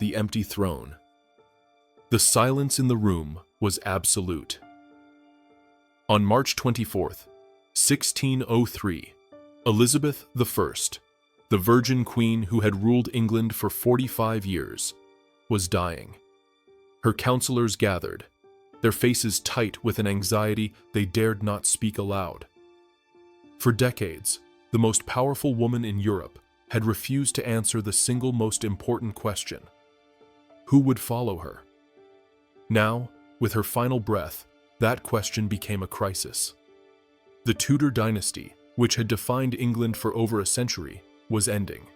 the empty throne. The silence in the room was absolute. On March 24th, 1603, Elizabeth I, the Virgin Queen who had ruled England for 45 years, was dying. Her counselors gathered, their faces tight with an anxiety they dared not speak aloud. For decades, the most powerful woman in Europe had refused to answer the single most important question: who would follow her? Now, with her final breath, that question became a crisis. The Tudor dynasty, which had defined England for over a century, was ending,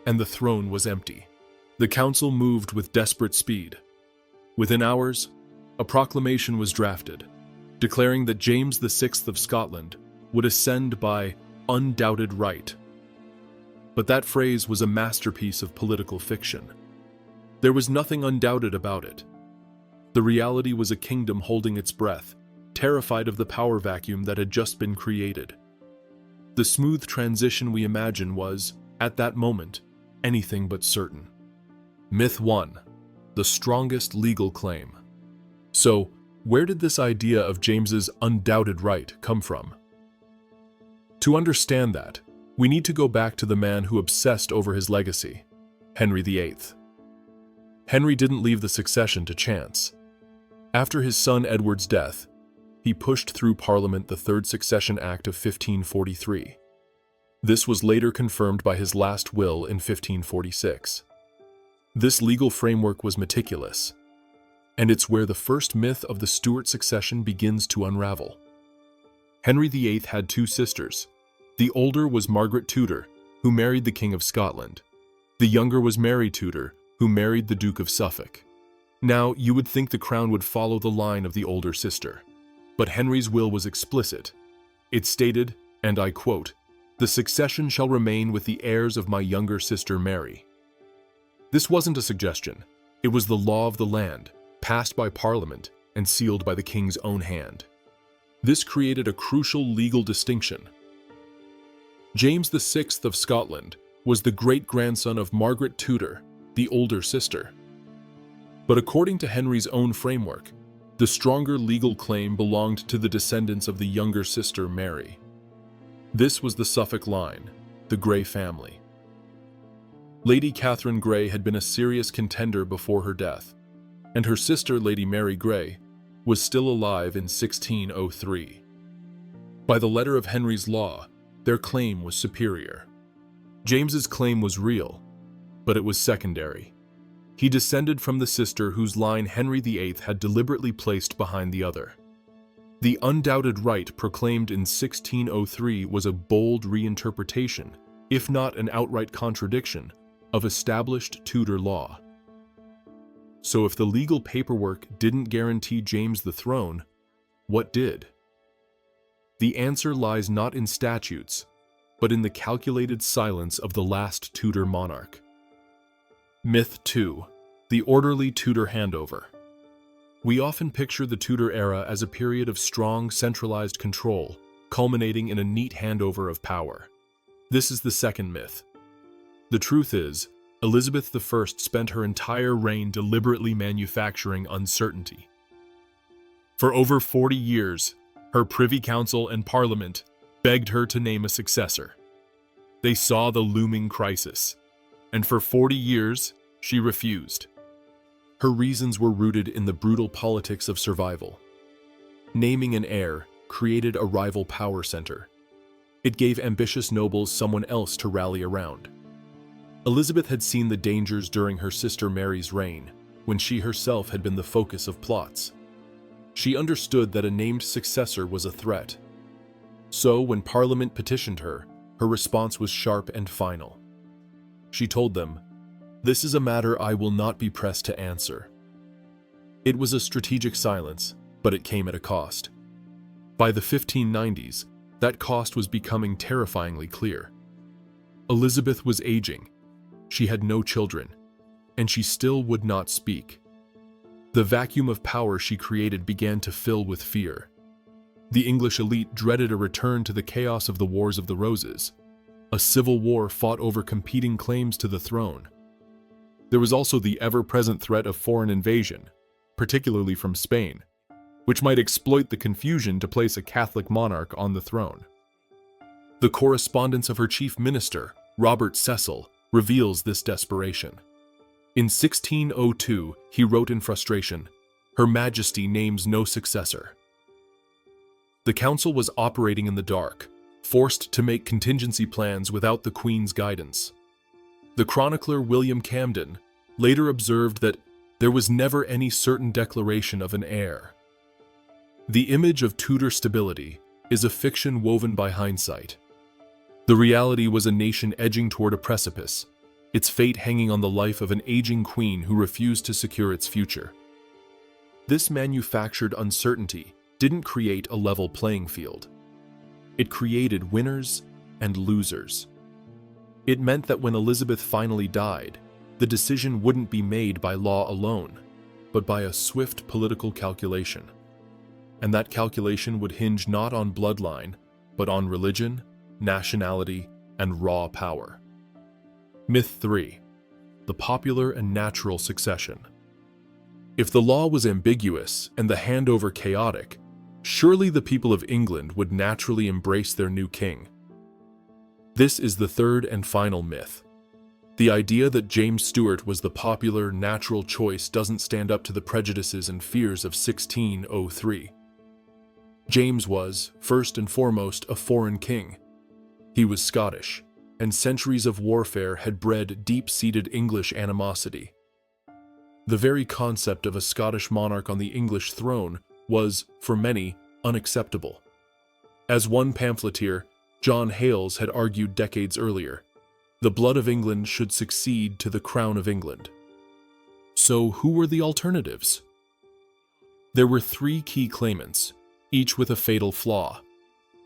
and the throne was empty. The council moved with desperate speed. Within hours, a proclamation was drafted, declaring that James VI of Scotland would ascend by undoubted right. But that phrase was a masterpiece of political fiction. There was nothing undoubted about it. The reality was a kingdom holding its breath, terrified of the power vacuum that had just been created. The smooth transition we imagine was, at that moment, anything but certain. Myth 1. The strongest legal claim. So, where did this idea of James's undoubted right come from? To understand that, we need to go back to the man who obsessed over his legacy, Henry VIII. Henry didn't leave the succession to chance. After his son Edward's death, he pushed through Parliament the Third Succession Act of 1543. This was later confirmed by his last will in 1546. This legal framework was meticulous, and it's where the first myth of the Stuart succession begins to unravel. Henry VIII had two sisters. The older was Margaret Tudor, who married the King of Scotland. The younger was Mary Tudor, who married the Duke of Suffolk. Now, you would think the crown would follow the line of the older sister. But Henry's will was explicit. It stated, and I quote, "The succession shall remain with the heirs of my younger sister Mary." This wasn't a suggestion. It was the law of the land, passed by Parliament and sealed by the king's own hand. This created a crucial legal distinction. James VI of Scotland was the great-grandson of Margaret Tudor, the older sister. But according to Henry's own framework, the stronger legal claim belonged to the descendants of the younger sister Mary. This was the Suffolk line, the Grey family. Lady Catherine Grey had been a serious contender before her death, and her sister, Lady Mary Grey, was still alive in 1603. By the letter of Henry's law, their claim was superior. James's claim was real, but it was secondary. He descended from the sister whose line Henry VIII had deliberately placed behind the other. The undoubted right proclaimed in 1603 was a bold reinterpretation, if not an outright contradiction, of established Tudor law. So if the legal paperwork didn't guarantee James the throne, what did? The answer lies not in statutes, but in the calculated silence of the last Tudor monarch. Myth 2. The orderly Tudor handover. We often picture the Tudor era as a period of strong, centralized control, culminating in a neat handover of power. This is the second myth. The truth is, Elizabeth I spent her entire reign deliberately manufacturing uncertainty. For over 40 years, her Privy Council and Parliament begged her to name a successor. They saw the looming crisis, and for 40 years, she refused. Her reasons were rooted in the brutal politics of survival. Naming an heir created a rival power center. It gave ambitious nobles someone else to rally around. Elizabeth had seen the dangers during her sister Mary's reign, when she herself had been the focus of plots. She understood that a named successor was a threat. So, when Parliament petitioned her, her response was sharp and final. She told them, "This is a matter I will not be pressed to answer." It was a strategic silence, but it came at a cost. By the 1590s, that cost was becoming terrifyingly clear. Elizabeth was aging. She had no children, and she still would not speak. The vacuum of power she created began to fill with fear. The English elite dreaded a return to the chaos of the Wars of the Roses, a civil war fought over competing claims to the throne. there was also the ever-present threat of foreign invasion, particularly from Spain, which might exploit the confusion to place a Catholic monarch on the throne. The correspondence of her chief minister, Robert Cecil, reveals this desperation. In 1602, he wrote in frustration, "Her Majesty names no successor." The council was operating in the dark, forced to make contingency plans without the Queen's guidance. The chronicler William Camden later observed that there was never any certain declaration of an heir. The image of Tudor stability is a fiction woven by hindsight. The reality was a nation edging toward a precipice, its fate hanging on the life of an aging queen who refused to secure its future. This manufactured uncertainty didn't create a level playing field. It created winners and losers. It meant that when Elizabeth finally died, the decision wouldn't be made by law alone, but by a swift political calculation. And that calculation would hinge not on bloodline, but on religion, nationality, and raw power. Myth 3. The popular and natural succession. If the law was ambiguous and the handover chaotic, surely the people of England would naturally embrace their new king. This is the third and final myth. The idea that James Stuart was the popular, natural choice doesn't stand up to the prejudices and fears of 1603. James was, first and foremost, a foreign king. He was Scottish, and centuries of warfare had bred deep-seated English animosity. The very concept of a Scottish monarch on the English throne was, for many, unacceptable. As one pamphleteer, John Hales, had argued decades earlier, the blood of England should succeed to the crown of England. So who were the alternatives? There were three key claimants, each with a fatal flaw.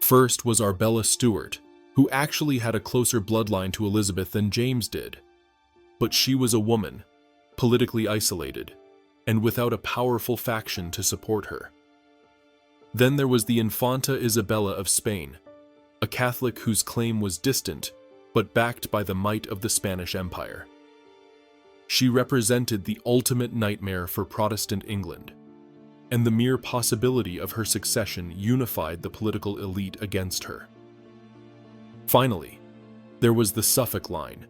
First was Arbella Stuart, who actually had a closer bloodline to Elizabeth than James did. But she was a woman, politically isolated, and without a powerful faction to support her. Then there was the Infanta Isabella of Spain, a Catholic whose claim was distant, but backed by the might of the Spanish Empire. She represented the ultimate nightmare for Protestant England, and the mere possibility of her succession unified the political elite against her. Finally, there was the Suffolk line,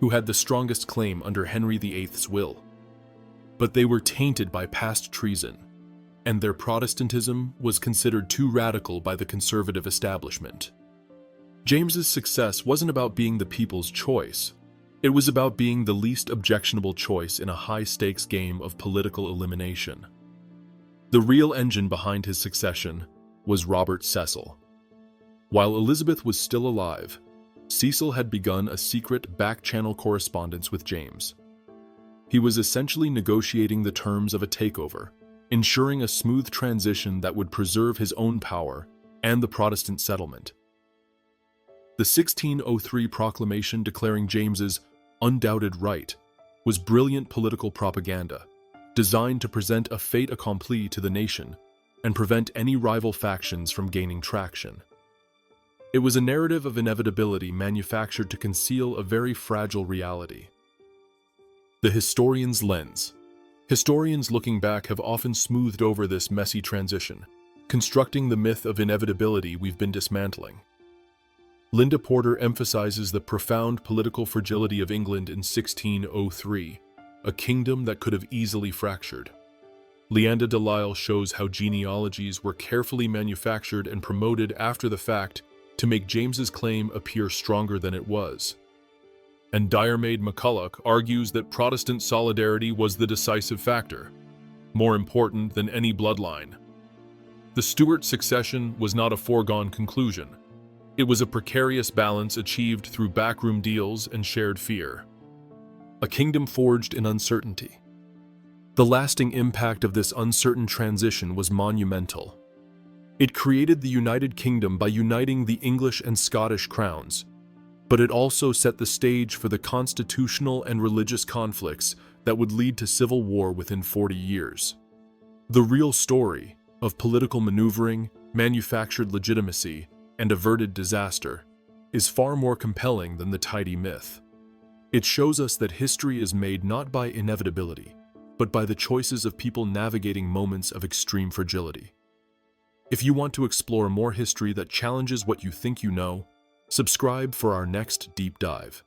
who had the strongest claim under Henry VIII's will. But they were tainted by past treason, and their Protestantism was considered too radical by the conservative establishment. James's success wasn't about being the people's choice. It was about being the least objectionable choice in a high-stakes game of political elimination. The real engine behind his succession was Robert Cecil. While Elizabeth was still alive, Cecil had begun a secret back-channel correspondence with James. He was essentially negotiating the terms of a takeover, ensuring a smooth transition that would preserve his own power and the Protestant settlement. The 1603 proclamation declaring James's undoubted right was brilliant political propaganda, designed to present a fait accompli to the nation and prevent any rival factions from gaining traction. It was a narrative of inevitability manufactured to conceal a very fragile reality. The historian's lens. Historians looking back have often smoothed over this messy transition, constructing the myth of inevitability we've been dismantling. Linda Porter emphasizes the profound political fragility of England in 1603, a kingdom that could have easily fractured. Leanda Delisle shows how genealogies were carefully manufactured and promoted after the fact to make James's claim appear stronger than it was. And Diarmaid MacCulloch argues that Protestant solidarity was the decisive factor, more important than any bloodline. The Stuart succession was not a foregone conclusion. It was a precarious balance achieved through backroom deals and shared fear. A kingdom forged in uncertainty. The lasting impact of this uncertain transition was monumental. It created the United Kingdom by uniting the English and Scottish crowns, but it also set the stage for the constitutional and religious conflicts that would lead to civil war within 40 years. The real story of political maneuvering, manufactured legitimacy, and averted disaster is far more compelling than the tidy myth. It shows us that history is made not by inevitability, but by the choices of people navigating moments of extreme fragility. If you want to explore more history that challenges what you think you know, subscribe for our next deep dive.